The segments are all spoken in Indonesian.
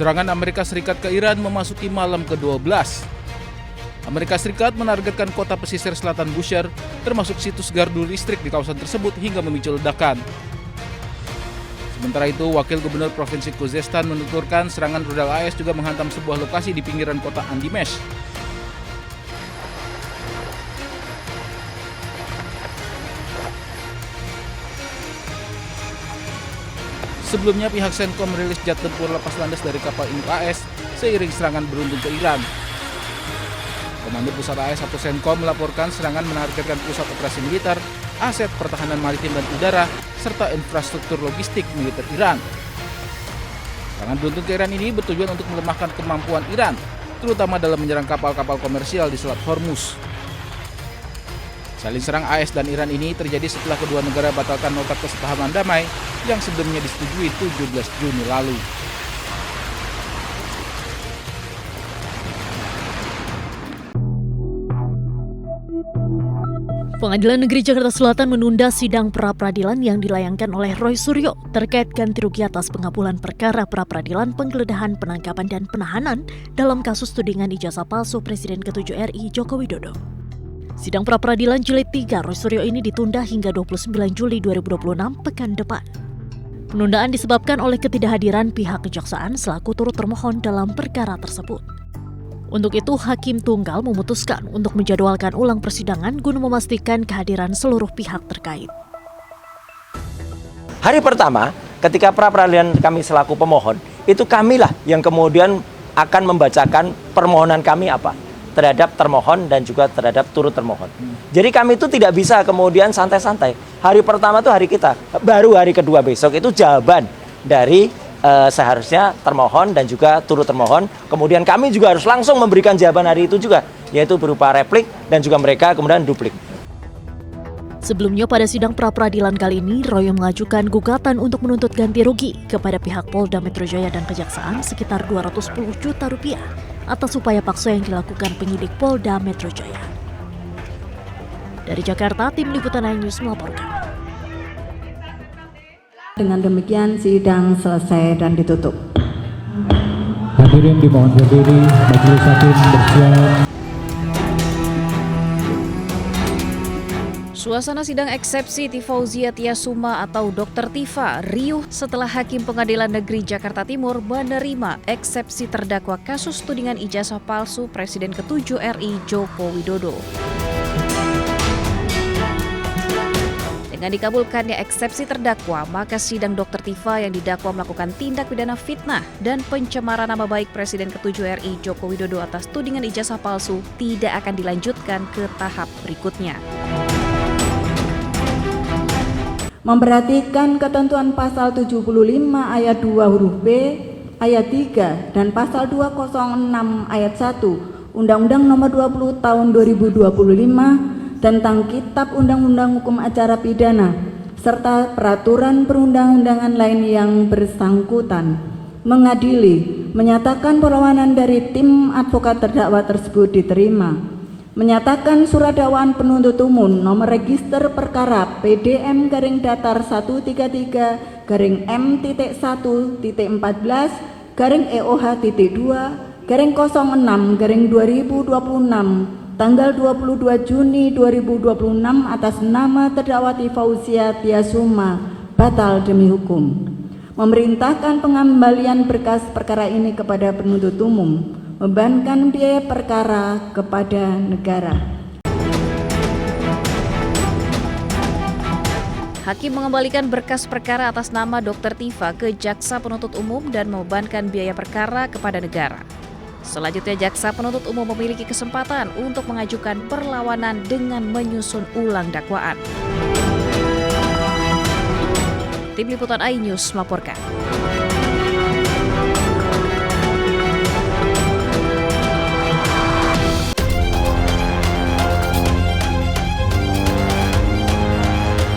Serangan Amerika Serikat ke Iran memasuki malam ke-12. Amerika Serikat menargetkan kota pesisir selatan Bushehr, termasuk situs gardu listrik di kawasan tersebut hingga memicu ledakan. Sementara itu, Wakil Gubernur Provinsi Khuzestan menuturkan serangan rudal AS juga menghantam sebuah lokasi di pinggiran kota Andimesh. Sebelumnya pihak Senkom merilis jet tempur lepas landas dari kapal induk AS seiring serangan beruntun ke Iran. Komando Pusat AS atau Senkom melaporkan serangan menargetkan pusat operasi militer, aset pertahanan maritim dan udara, serta infrastruktur logistik militer Iran. Serangan beruntun ke Iran ini bertujuan untuk melemahkan kemampuan Iran, terutama dalam menyerang kapal-kapal komersial di Selat Hormuz. Saling serang AS dan Iran ini terjadi setelah kedua negara batalkan nota kesepahaman damai yang sebelumnya disetujui 17 Juni lalu. Pengadilan Negeri Jakarta Selatan menunda sidang pra-peradilan yang dilayangkan oleh Roy Suryo terkait ganti rugi atas pengabulan perkara pra-peradilan penggeledahan, penangkapan, dan penahanan dalam kasus tudingan ijazah palsu Presiden ke-7 RI Joko Widodo. Sidang pra-peradilan jilid 3 Roy Suryo ini ditunda hingga 29 Juli 2026 pekan depan. Penundaan disebabkan oleh ketidakhadiran pihak kejaksaan selaku turut termohon dalam perkara tersebut. Untuk itu, Hakim Tunggal memutuskan untuk menjadwalkan ulang persidangan guna memastikan kehadiran seluruh pihak terkait. Hari pertama, ketika pra-peradilan kami selaku pemohon, itu kamilah yang kemudian akan membacakan permohonan kami apa terhadap termohon dan juga terhadap turut termohon. Jadi kami itu tidak bisa kemudian santai-santai. Hari pertama itu hari kita, baru hari kedua besok itu jawaban dari seharusnya termohon dan juga turut termohon. Kemudian kami juga harus langsung memberikan jawaban hari itu juga, yaitu berupa replik dan juga mereka kemudian duplik. Sebelumnya pada sidang pra-peradilan kali ini, Roy mengajukan gugatan untuk menuntut ganti rugi kepada pihak Polda Metro Jaya dan Kejaksaan sekitar 210 juta rupiah atas upaya paksa yang dilakukan penyidik Polda Metro Jaya. Dari Jakarta, tim Liputan iNews melaporkan. Dengan demikian sidang selesai dan ditutup. Hadirin dimohon berdiri, majelis hakim bersiap. Suasana sidang eksepsi Tifauzia Tiasuma atau Dr. Tifa riuh setelah Hakim Pengadilan Negeri Jakarta Timur menerima eksepsi terdakwa kasus tudingan ijazah palsu Presiden ke-7 RI Joko Widodo. Dengan dikabulkannya eksepsi terdakwa, maka sidang Dr. Tifa yang didakwa melakukan tindak pidana fitnah dan pencemaran nama baik Presiden ke-7 RI Joko Widodo atas tudingan ijazah palsu tidak akan dilanjutkan ke tahap berikutnya. Memperhatikan ketentuan pasal 75 ayat 2 huruf B, ayat 3 dan pasal 206 ayat 1 Undang-Undang Nomor 20 Tahun 2025 tentang Kitab Undang-Undang Hukum Acara Pidana serta peraturan perundang-undangan lain yang bersangkutan, mengadili, menyatakan perlawanan dari tim advokat terdakwa tersebut diterima, menyatakan surat dakwaan penuntut umum nomor register perkara PDM-14-2-6-EOH-2-06-2026 tanggal 22 Juni 2026 atas nama terdakwa Tifauzia Tiasuma batal demi hukum. Memerintahkan pengembalian berkas perkara ini kepada penuntut umum, membebankan biaya perkara kepada negara. Hakim mengembalikan berkas perkara atas nama Dr. Tifa ke Jaksa Penuntut Umum dan membebankan biaya perkara kepada negara. Selanjutnya, Jaksa Penuntut Umum memiliki kesempatan untuk mengajukan perlawanan dengan menyusun ulang dakwaan. Tim Liputan iNews melaporkan.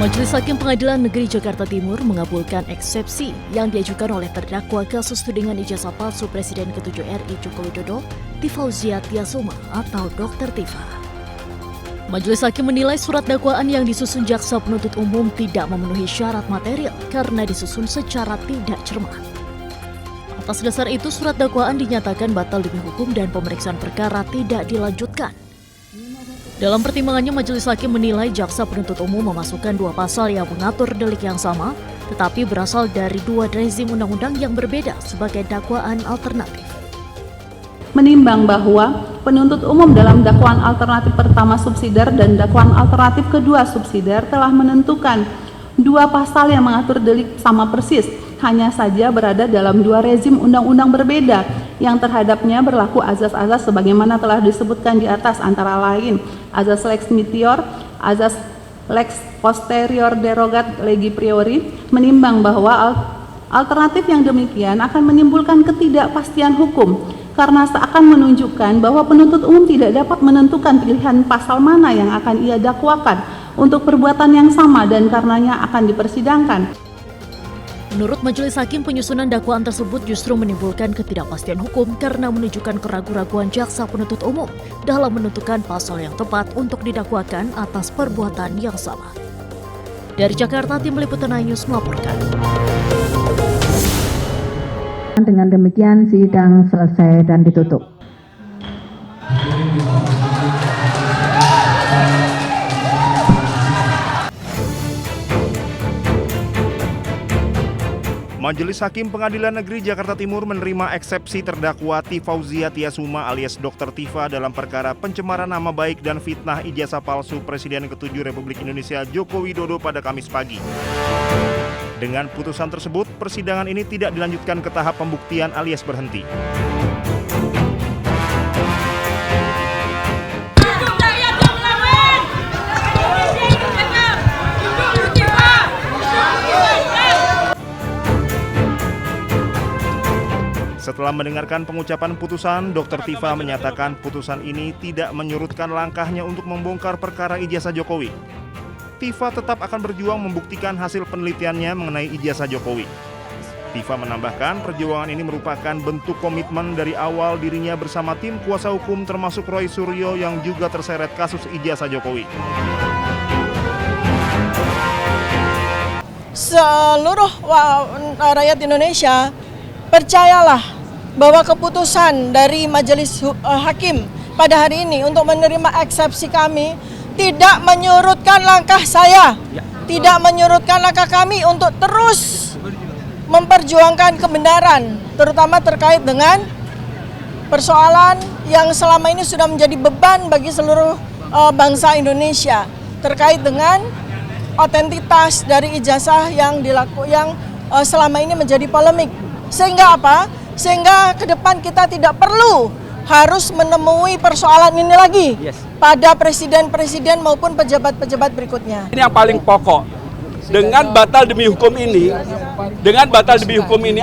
Majelis Hakim Pengadilan Negeri Jakarta Timur mengabulkan eksepsi yang diajukan oleh terdakwa kasus tudingan ijazah palsu Presiden ke-7 RI Joko Widodo, Tifauzia Tiasuma atau Dr. Tifa. Majelis Hakim menilai surat dakwaan yang disusun Jaksa Penuntut Umum tidak memenuhi syarat material karena disusun secara tidak cermat. Atas dasar itu, surat dakwaan dinyatakan batal demi hukum dan pemeriksaan perkara tidak dilanjutkan. Dalam pertimbangannya, Majelis Hakim menilai jaksa penuntut umum memasukkan 2 pasal yang mengatur delik yang sama, tetapi berasal dari 2 rezim undang-undang yang berbeda sebagai dakwaan alternatif. Menimbang bahwa penuntut umum dalam dakwaan alternatif pertama subsidiar dan dakwaan alternatif kedua subsidiar telah menentukan 2 pasal yang mengatur delik sama persis, hanya saja berada dalam 2 rezim undang-undang berbeda yang terhadapnya berlaku azas-azas sebagaimana telah disebutkan di atas, antara lain azas lex meteor, azas lex posterior derogat legi priori. Menimbang bahwa alternatif yang demikian akan menimbulkan ketidakpastian hukum karena seakan menunjukkan bahwa penuntut umum tidak dapat menentukan pilihan pasal mana yang akan ia dakwakan untuk perbuatan yang sama dan karenanya akan dipersidangkan. Menurut Majelis Hakim, penyusunan dakwaan tersebut justru menimbulkan ketidakpastian hukum karena menunjukkan keraguan-raguan jaksa penuntut umum dalam menentukan pasal yang tepat untuk didakwakan atas perbuatan yang sama. Dari Jakarta, Tim Liputan News melaporkan. Dengan demikian sidang selesai dan ditutup. Majelis Hakim Pengadilan Negeri Jakarta Timur menerima eksepsi terdakwa Tifauzia Tiasuma alias Dr. Tifa dalam perkara pencemaran nama baik dan fitnah ijazah palsu Presiden ke-7 Republik Indonesia Joko Widodo pada Kamis pagi. Dengan putusan tersebut, persidangan ini tidak dilanjutkan ke tahap pembuktian alias berhenti. Setelah mendengarkan pengucapan putusan, Dr. Tifa menyatakan putusan ini tidak menyurutkan langkahnya untuk membongkar perkara ijazah Jokowi. Tifa tetap akan berjuang membuktikan hasil penelitiannya mengenai ijazah Jokowi. Tifa menambahkan perjuangan ini merupakan bentuk komitmen dari awal dirinya bersama tim kuasa hukum termasuk Roy Suryo yang juga terseret kasus ijazah Jokowi. Seluruh rakyat Indonesia, percayalah bahwa keputusan dari Majelis Hakim pada hari ini untuk menerima eksepsi kami tidak menyurutkan langkah saya, tidak menyurutkan langkah kami untuk terus memperjuangkan kebenaran, terutama terkait dengan persoalan yang selama ini sudah menjadi beban bagi seluruh bangsa Indonesia terkait dengan otentitas dari ijazah yang selama ini menjadi polemik. Sehingga apa? Sehingga ke depan kita tidak perlu harus menemui persoalan ini lagi pada presiden-presiden maupun pejabat-pejabat berikutnya. Ini yang paling pokok. Dengan batal demi hukum ini,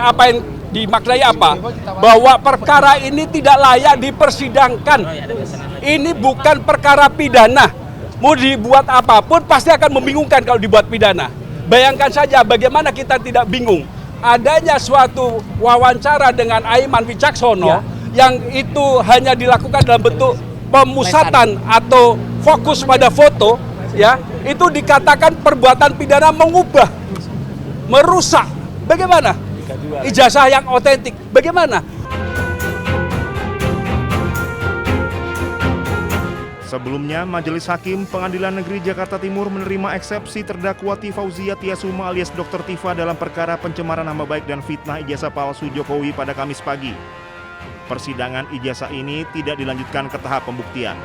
apa yang dimaknai apa? Bahwa perkara ini tidak layak dipersidangkan. Ini bukan perkara pidana. Mau dibuat apapun pasti akan membingungkan kalau dibuat pidana. Bayangkan saja bagaimana kita tidak bingung. Adanya suatu wawancara dengan Aiman Wicaksono yang itu hanya dilakukan dalam bentuk pemusatan atau fokus pada foto, ya, itu dikatakan perbuatan pidana mengubah, merusak. Bagaimana? Ijazah yang otentik. Bagaimana? Sebelumnya, Majelis Hakim Pengadilan Negeri Jakarta Timur menerima eksepsi terdakwa Tifauzia Tiasuma alias Dr. Tifa dalam perkara pencemaran nama baik dan fitnah ijazah palsu Jokowi pada Kamis pagi. Persidangan ijazah ini tidak dilanjutkan ke tahap pembuktian.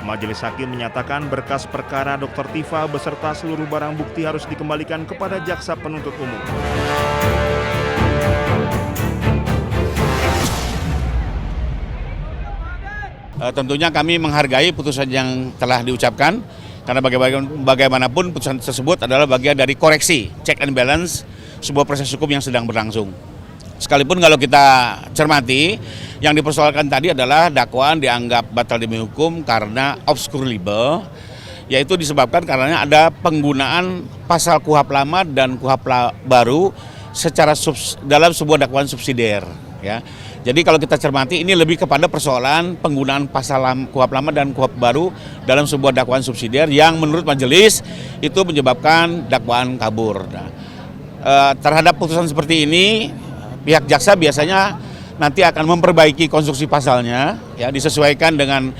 Majelis Hakim menyatakan berkas perkara Dr. Tifa beserta seluruh barang bukti harus dikembalikan kepada jaksa penuntut umum. Tentunya kami menghargai putusan yang telah diucapkan karena bagaimanapun putusan tersebut adalah bagian dari koreksi, check and balance sebuah proses hukum yang sedang berlangsung. Sekalipun kalau kita cermati, yang dipersoalkan tadi adalah dakwaan dianggap batal demi hukum karena obscure libel, yaitu disebabkan karena ada penggunaan pasal KUHP lama dan KUHP baru secara dalam sebuah dakwaan subsidiar. Ya. Jadi kalau kita cermati ini lebih kepada persoalan penggunaan pasal KUHP lama dan KUHP baru dalam sebuah dakwaan subsidiar yang menurut majelis itu menyebabkan dakwaan kabur. Nah, terhadap putusan seperti ini pihak jaksa biasanya nanti akan memperbaiki konstruksi pasalnya, ya disesuaikan dengan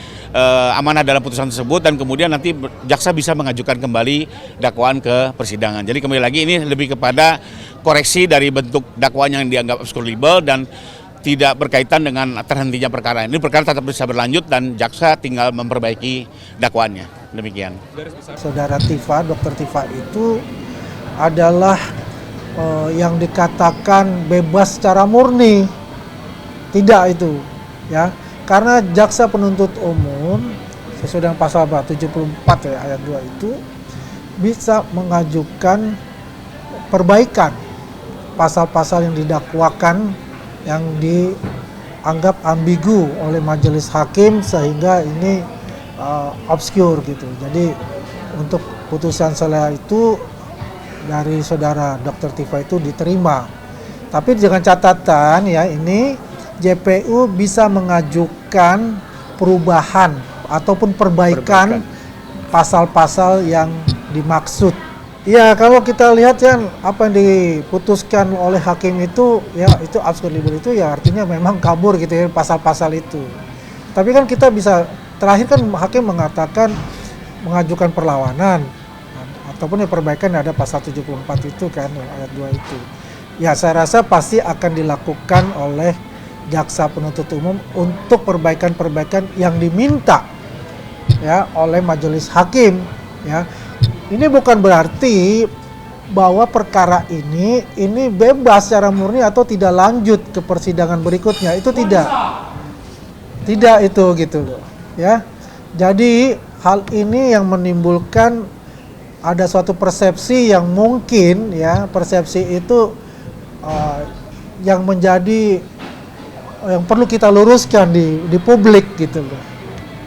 amanah dalam putusan tersebut, dan kemudian nanti jaksa bisa mengajukan kembali dakwaan ke persidangan. Jadi kembali lagi ini lebih kepada koreksi dari bentuk dakwaan yang dianggap obskurable dan tidak berkaitan dengan terhentinya perkara. Ini perkara tetap bisa berlanjut dan jaksa tinggal memperbaiki dakwaannya. Demikian. Saudara Tifa, Dr. Tifa itu adalah yang dikatakan bebas secara murni. Tidak itu, ya. Karena jaksa penuntut umum sesuai dengan pasal 74 ya, ayat 2 itu bisa mengajukan perbaikan pasal-pasal yang didakwakan yang dianggap ambigu oleh majelis hakim sehingga ini obscure gitu. Jadi untuk putusan selah itu dari saudara Dr. Tifa itu diterima. Tapi dengan catatan ya, ini JPU bisa mengajukan perubahan ataupun perbaikan pasal-pasal yang dimaksud. Ya, kalau kita lihat ya apa yang diputuskan oleh hakim itu ya itu absolutely itu ya artinya memang kabur gitu ya pasal-pasal itu. Tapi kan kita bisa terakhir kan hakim mengatakan mengajukan perlawanan ataupun ya perbaikan ada pasal 74 itu kan ayat 2 itu. Ya, saya rasa pasti akan dilakukan oleh jaksa penuntut umum untuk perbaikan-perbaikan yang diminta ya oleh majelis hakim ya. Ini bukan berarti bahwa perkara ini bebas secara murni atau tidak lanjut ke persidangan berikutnya, itu tidak itu gitu loh ya. Jadi hal ini yang menimbulkan ada suatu persepsi yang mungkin ya, persepsi itu yang menjadi yang perlu kita luruskan di publik gitu loh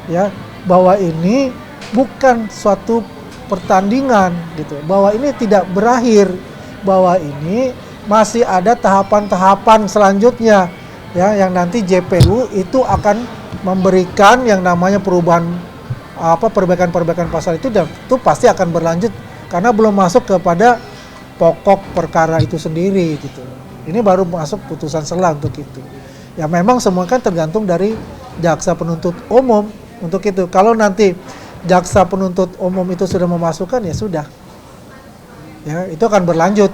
ya, bahwa ini bukan suatu pertandingan gitu, bahwa ini tidak berakhir, bahwa ini masih ada tahapan-tahapan selanjutnya ya, yang nanti JPU itu akan memberikan yang namanya perubahan perbaikan-perbaikan pasal itu, dan itu pasti akan berlanjut karena belum masuk kepada pokok perkara itu sendiri gitu. Ini baru masuk putusan selah untuk itu. Ya memang semua kan tergantung dari jaksa penuntut umum untuk itu. Kalau nanti jaksa penuntut umum itu sudah memasukkan ya sudah. Ya, itu akan berlanjut.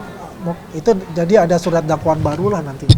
Itu jadi ada surat dakwaan baru lah nanti.